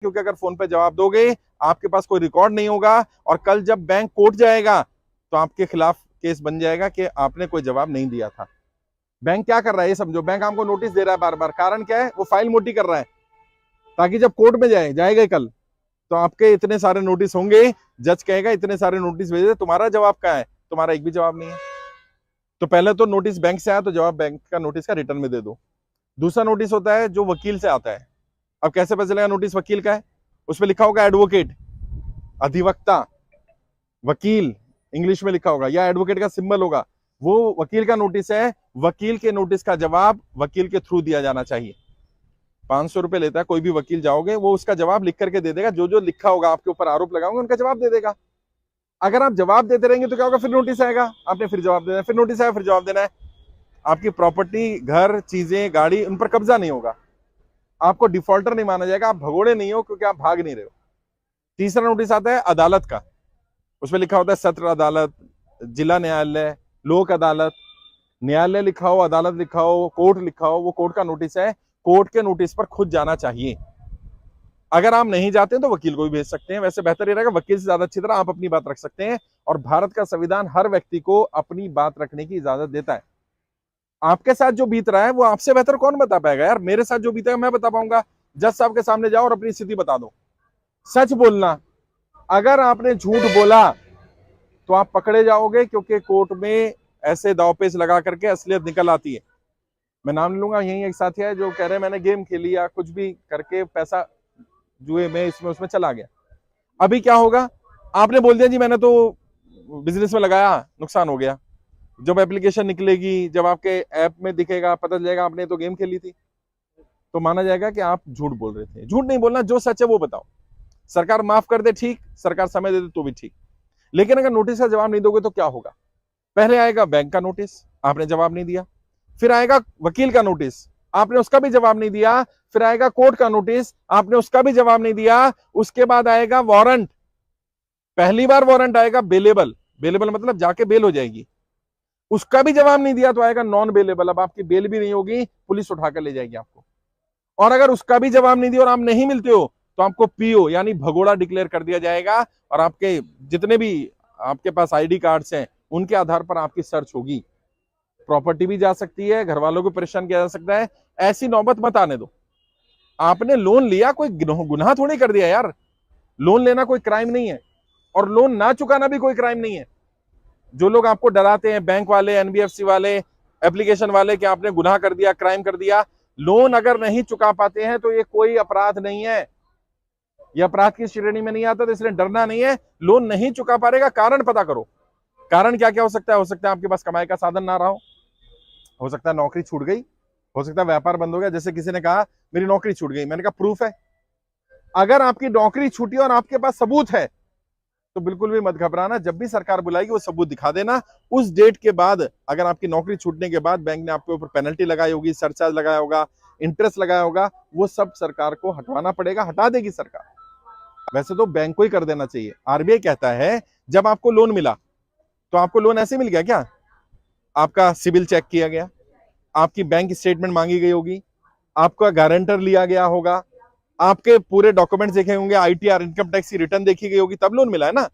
क्योंकि अगर फोन पे जवाब दोगे आपके पास कोई रिकॉर्ड नहीं होगा और कल जब बैंक कोर्ट जाएगा तो आपके खिलाफ केस बन जाएगा कि आपने कोई जवाब नहीं दिया था। बैंक क्या कर रहा है ये समझो, बैंक आपको नोटिस दे रहा है बार बार, कारण क्या है? वो फाइल मोटी कर रहा है ताकि जब कोर्ट में जाएगा कल तो आपके इतने सारे नोटिस होंगे, जज कहेगा इतने सारे नोटिस भेजे, तुम्हारा जवाब कहाँ है? तुम्हारा एक भी जवाब नहीं है। तो पहले तो नोटिस बैंक से आया तो जवाब बैंक का नोटिस का रिटर्न में दे दो। दूसरा नोटिस होता है जो वकील से आता है। अब कैसे पता चलेगा नोटिस वकील का है? उसमें लिखा होगा एडवोकेट, अधिवक्ता, वकील इंग्लिश में लिखा होगा, या एडवोकेट का सिंबल होगा, वो वकील का नोटिस है। वकील के नोटिस का जवाब वकील के थ्रू दिया जाना चाहिए। 500 रुपए लेता है कोई भी वकील, जाओगे वो उसका जवाब लिख करके दे देगा, जो जो लिखा होगा आपके ऊपर आरोप लगाओगे उनका जवाब दे देगा। अगर आप जवाब देते रहेंगे तो क्या होगा? फिर नोटिस आएगा, आपने फिर जवाब देना है, फिर नोटिस आया, फिर जवाब देना है। आपकी प्रॉपर्टी, घर, चीजें, गाड़ी, उन पर कब्जा नहीं होगा, आपको डिफॉल्टर नहीं माना जाएगा, आप भगोड़े नहीं हो क्योंकि आप भाग नहीं रहे हो। तीसरा नोटिस आता है अदालत का, उसमें लिखा होता है सत्र अदालत, जिला न्यायालय, लोक अदालत, न्यायालय लिखा हो, अदालत लिखा हो, कोर्ट लिखा हो, वो कोर्ट का नोटिस है। कोर्ट के नोटिस पर खुद जाना चाहिए। अगर आप नहीं जाते तो वकील को भी भेज सकते हैं, वैसे बेहतर ये रहेगा वकील से ज्यादा अच्छी तरह आप अपनी बात रख सकते हैं। और भारत का संविधान हर व्यक्ति को अपनी बात रखने की इजाजत देता है। आपके साथ जो बीत रहा है वो आपसे बेहतर कौन बता पाएगा यार? मेरे साथ जो बीतेगा मैं बता पाऊंगा। जज साहब के सामने जाओ और अपनी स्थिति बता दो, सच बोलना। अगर आपने झूठ बोला तो आप पकड़े जाओगे, क्योंकि कोर्ट में ऐसे दावपेच लगा करके असलियत निकल आती है। मैं नाम ले लूंगा, यही एक साथी है जो कह रहे हैं मैंने गेम खेली या कुछ भी करके पैसा जुए में इसमें उसमें चला गया। अभी क्या होगा? आपने बोल दिया जी मैंने तो बिजनेस में लगाया, नुकसान हो गया। जब एप्लीकेशन निकलेगी, जब आपके ऐप में दिखेगा, पता चलेगा आपने तो गेम खेली थी, तो माना जाएगा कि आप झूठ बोल रहे थे। झूठ नहीं बोलना, जो सच है वो बताओ। सरकार माफ कर दे ठीक, सरकार समय दे दे तो भी ठीक, लेकिन अगर नोटिस का जवाब नहीं दोगे तो क्या होगा? पहले आएगा बैंक का नोटिस, आपने जवाब नहीं दिया। फिर आएगा वकील का नोटिस, आपने उसका भी जवाब नहीं दिया। फिर आएगा कोर्ट का नोटिस, आपने उसका भी जवाब नहीं दिया। उसके बाद आएगा वारंट। पहली बार वारंट आएगा बेलेबल, बेलेबल मतलब जाके बेल हो जाएगी, उसका भी जवाब नहीं दिया तो आएगा नॉन बेलेबल। अब आपकी बेल भी नहीं होगी, पुलिस उठाकर ले जाएगी आपको। और अगर उसका भी जवाब नहीं दिया और आप नहीं मिलते हो तो आपको पीओ यानी भगोड़ा डिक्लेयर कर दिया जाएगा, और आपके जितने भी आपके पास आईडी कार्ड्स हैं उनके आधार पर आपकी सर्च होगी। प्रॉपर्टी भी जा सकती है, घर वालों को परेशान किया जा सकता है। ऐसी नौबत मत आने दो। आपने लोन लिया, कोई गुनाह थोड़ी कर दिया यार। लोन लेना कोई क्राइम नहीं है, और लोन ना चुकाना भी कोई क्राइम नहीं है। जो लोग आपको डराते हैं, बैंक वाले, एनबीएफसी वाले, एप्लीकेशन वाले, कि आपने गुनाह कर दिया, क्राइम कर दिया, लोन अगर नहीं चुका पाते हैं तो ये कोई अपराध नहीं है, ये अपराध की श्रेणी में नहीं आता, तो इसलिए डरना नहीं है। लोन नहीं चुका पाएगा, कारण पता करो। कारण क्या क्या हो सकता है? हो सकता है आपके पास कमाई का साधन ना रहा हो सकता है नौकरी छूट गई, हो सकता है व्यापार बंद हो गया। जैसे किसी ने कहा मेरी नौकरी छूट गई, मैंने कहा प्रूफ है? अगर आपकी नौकरी छूटी और आपके पास सबूत है तो बिल्कुल भी मत घबराना, जब भी सरकार बुलाएगी वो सबूत दिखा देना। उस डेट के बाद अगर आपकी नौकरी छूटने के बाद बैंक ने आपके ऊपर पेनल्टी लगाई होगी, सरचार्ज लगाया होगा, इंटरेस्ट लगाया होगा, वो सब सरकार को हटवाना पड़ेगा, हटा देगी सरकार। वैसे तो बैंक को ही कर देना चाहिए। आरबीआई कहता है जब आपको लोन मिला तो आपको लोन ऐसे मिल गया क्या? आपका सिविल चेक किया गया, आपकी बैंक स्टेटमेंट मांगी गई होगी, आपका गारंटर लिया गया होगा, आपके पूरे डॉक्यूमेंट्स देखे होंगे, आईटीआर इनकम टैक्स की रिटर्न देखी गई होगी, तब लोन मिला है ना।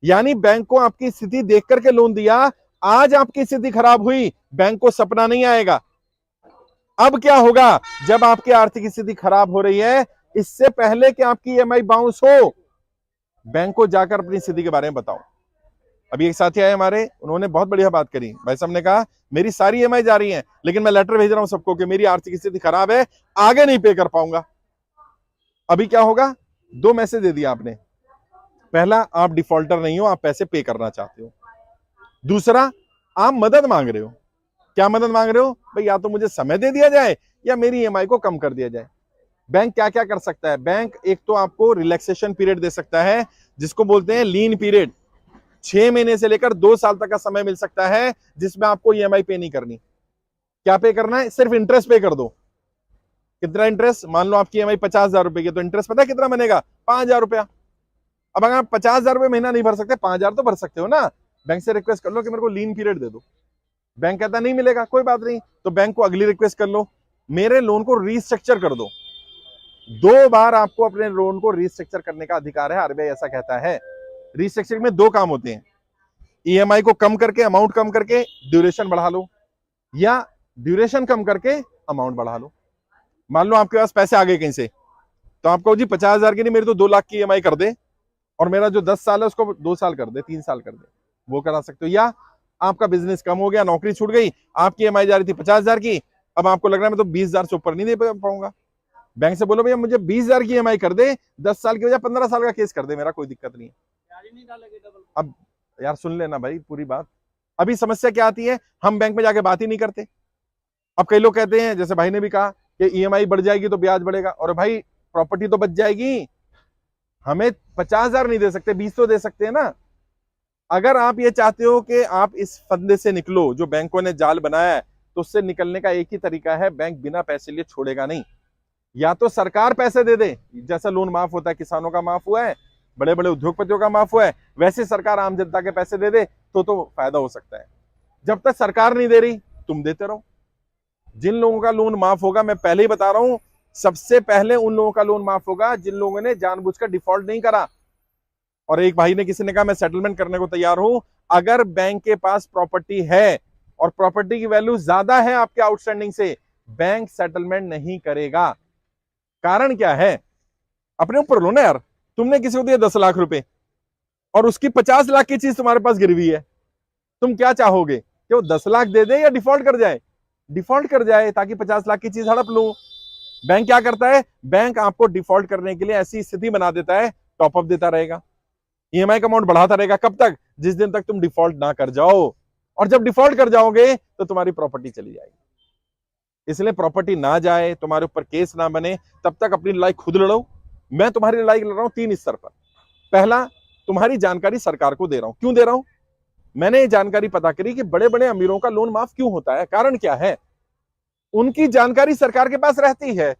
यानी बैंक को आपकी स्थिति देख करके लोन दिया। आज आपकी स्थिति खराब हुई, बैंक को सपना नहीं आएगा। अब क्या होगा? जब आपकी आर्थिक स्थिति खराब हो रही है, इससे पहले कि आपकी ईएमआई बाउंस हो, बैंक को जाकर अपनी स्थिति के बारे में बताओ। अभी एक साथी आए हमारे, उन्होंने बहुत बढ़िया बात करी। भाई साहब ने कहा मेरी सारी ईएमआई जा रही है, लेकिन मैं लेटर भेज रहा हूं सबको कि मेरी आर्थिक स्थिति खराब है, आगे नहीं पे कर पाऊंगा। अभी क्या होगा? दो मैसेज दे दिया आपने। पहला, आप डिफॉल्टर नहीं हो, आप पैसे पे करना चाहते हो। दूसरा, आप मदद मांग रहे हो। क्या मदद मांग रहे हो? भाई या तो मुझे समय दे दिया जाए या मेरी ईएमआई को कम कर दिया जाए। बैंक क्या क्या कर सकता है? बैंक एक तो आपको रिलैक्सेशन पीरियड दे सकता है, जिसको बोलते हैं लीन पीरियड। 6 महीने से लेकर 2 साल तक का समय मिल सकता है, जिसमें आपको ईएमआई पे नहीं करनी। क्या पे करना है? सिर्फ इंटरेस्ट पे कर दो। कितना इंटरेस्ट? मान लो आपकी ईएमआई 50,000 रुपए की, तो इंटरेस्ट पता है कितना बनेगा? 5,000 रुपया। अब अगर आप 50,000 रुपए महीना नहीं भर सकते, 5,000 तो भर सकते हो ना। बैंक से रिक्वेस्ट कर लो कि मेरे को लीन पीरियड दे दो। बैंक कहता नहीं मिलेगा, कोई बात नहीं, तो बैंक को अगली रिक्वेस्ट कर लो, मेरे लोन को रीस्ट्रक्चर कर दो। 2 बार आपको अपने लोन को रिस्ट्रक्चर करने का अधिकार है, आरबीआई ऐसा कहता है। रिस्ट्रक्चर में 2 काम होते हैं, ईएमआई को कम करके, अमाउंट कम करके ड्यूरेशन बढ़ा लो, या ड्यूरेशन कम करके अमाउंट बढ़ा लो। मान लो आपके पास पैसे आ गए कहीं से, तो आपको जी 50,000 की नहीं, मेरी तो 2 लाख की ईएमआई कर दे, और मेरा जो 10 साल है उसको 2 साल कर दे, 3 साल कर दे, वो करा सकते हो। या आपका बिजनेस कम हो गया, नौकरी छूट गई, आपकी ईएमआई जा रही थी 50,000 की, अब आपको लग रहा है मैं तो 20,000 से ऊपर नहीं दे पाऊंगा, बैंक से बोलो भैया मुझे 20,000 की ईएमआई कर दे, 10 साल की वजह 15 साल का केस कर दे, मेरा कोई दिक्कत नहीं है। अब यार सुन लेना भाई पूरी बात। अभी समस्या क्या आती है, हम बैंक में जाके बात ही नहीं करते। अब कई लोग कहते हैं, जैसे भाई ने भी कहा कि ईएमआई बढ़ जाएगी तो ब्याज बढ़ेगा, और भाई प्रॉपर्टी तो बच जाएगी, हमें 50,000 नहीं दे सकते, 20 तो दे सकते हैं ना। अगर आप ये चाहते हो कि आप इस फंदे से निकलो जो बैंकों ने जाल बनाया है, तो उससे निकलने का एक ही तरीका है, बैंक बिना पैसे लिए छोड़ेगा नहीं। या तो सरकार पैसे दे दे, जैसा लोन माफ होता है, किसानों का माफ हुआ है, बड़े बड़े उद्योगपतियों का माफ हुआ है, वैसे सरकार आम जनता के पैसे दे दे तो फायदा हो सकता है। जब तक सरकार नहीं दे रही, तुम देते रहो। जिन लोगों का लोन माफ होगा, मैं पहले ही बता रहा हूं, सबसे पहले उन लोगों का लोन माफ होगा जिन लोगों ने जानबूझकर डिफॉल्ट नहीं करा। और एक भाई ने, किसी ने कहा मैं सेटलमेंट करने को तैयार हूं, अगर बैंक के पास प्रॉपर्टी है और प्रॉपर्टी की वैल्यू ज्यादा है आपके आउटस्टैंडिंग से, बैंक सेटलमेंट नहीं करेगा। कारण क्या है, अपने ऊपर लो ना यार। तुमने किसी को दिया 10 लाख रुपए और उसकी 50 लाख की चीज तुम्हारे पास गिरवी है, तुम क्या चाहोगे कि वो 10 लाख दे दे या डिफॉल्ट कर जाए? डिफॉल्ट कर जाए, ताकि 50 लाख की चीज हड़प लूं। बैंक क्या करता है, बैंक आपको डिफॉल्ट करने के लिए ऐसी स्थिति बना देता है, टॉपअप देता रहेगा, ईएमआई का अमाउंट बढ़ाता रहेगा। कब तक? जिस दिन तक तुम डिफॉल्ट ना कर जाओ, और जब डिफॉल्ट कर जाओगे तो तुम्हारी प्रॉपर्टी चली जाएगी। इसलिए प्रॉपर्टी ना जाए, तुम्हारे ऊपर केस ना बने, तब तक अपनी लड़ाई खुद लड़ो। मैं तुम्हारी लड़ाई लड़ रहा हूं 3 स्तर पर। पहला, तुम्हारी जानकारी सरकार को दे रहा हूं। क्यों दे रहा हूं? मैंने ये जानकारी पता करी कि बड़े बड़े अमीरों का लोन माफ क्यों होता है। कारण क्या है, उनकी जानकारी सरकार के पास रहती है।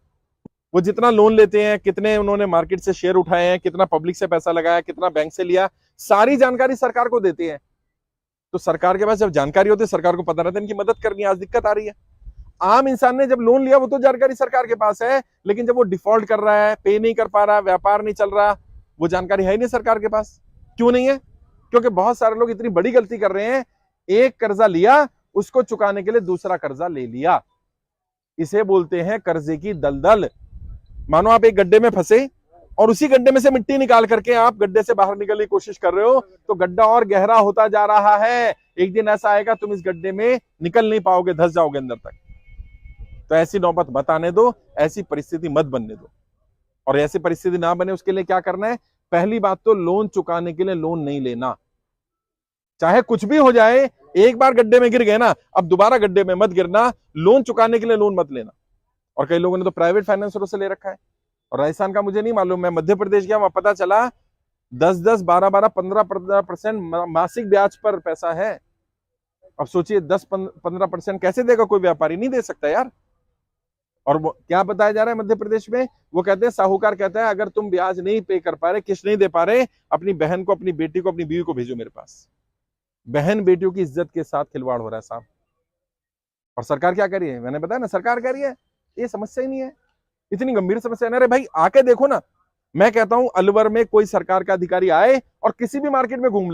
वो जितना लोन लेते हैं, कितने उन्होंने मार्केट से शेयर उठाए हैं, कितना पब्लिक से पैसा लगाया, कितना बैंक से लिया, सारी जानकारी सरकार को देते हैं। तो सरकार के पास जब जानकारी होती है, सरकार को पता रहता है इनकी मदद करनी है, आज दिक्कत आ रही है। आम इंसान ने जब लोन लिया, वो तो जानकारी सरकार के पास है, लेकिन जब वो डिफॉल्ट कर रहा है, पे नहीं कर पा रहा, व्यापार नहीं चल रहा, वो जानकारी है ही नहीं सरकार के पास। क्यों नहीं है? क्योंकि बहुत सारे लोग इतनी बड़ी गलती कर रहे हैं, एक कर्जा लिया, उसको चुकाने के लिए दूसरा कर्जा ले लिया। इसे बोलते हैं कर्जे की दलदल। मानो आप एक गड्ढे में फंसे और उसी गड्ढे में से मिट्टी निकाल करके आप गड्ढे से बाहर निकलने की कोशिश कर रहे हो, तो गड्ढा और गहरा होता जा रहा है। एक दिन ऐसा आएगा तुम इस गड्ढे में निकल नहीं पाओगे, धंस जाओगे अंदर तक। तो ऐसी नौबत मत आने दो, ऐसी परिस्थिति मत बनने दो। और ऐसी परिस्थिति ना बने उसके लिए क्या करना है? पहली बात तो लोन चुकाने के लिए लोन नहीं लेना, चाहे कुछ भी हो जाए। एक बार गड्ढे में गिर गए ना, अब दोबारा गड्ढे में मत गिरना। लोन चुकाने के लिए लोन मत लेना। और कई लोगों ने तो प्राइवेट फाइनेंसरों से ले रखा है। और राजस्थान का मुझे नहीं मालूम, मैं मध्य प्रदेश गया, वहां पता चला 10-10, 12-12, 15% मासिक ब्याज पर पैसा है। अब सोचिए 10-15% कैसे देगा कोई व्यापारी? नहीं दे सकता यार। और वो क्या बताया जा रहा है मध्य प्रदेश में, वो कहते हैं, साहूकार कहता है अगर तुम ब्याज नहीं पे कर पा रहे, किस्त नहीं दे पा रहे, अपनी बहन को, अपनी बेटी को, अपनी बीवी को भेजो मेरे पास। बहन बेटियों की इज्जत के साथ खिलवाड़ हो रहा है साहब। और सरकार क्या कर रही है? मैंने बताया ना, सरकार कह रही है ये समस्या ही नहीं है, इतनी गंभीर समस्या है। अरे भाई आके देखो ना। मैं कहता हूं अलवर में कोई सरकार का अधिकारी आए और किसी भी मार्केट में घूम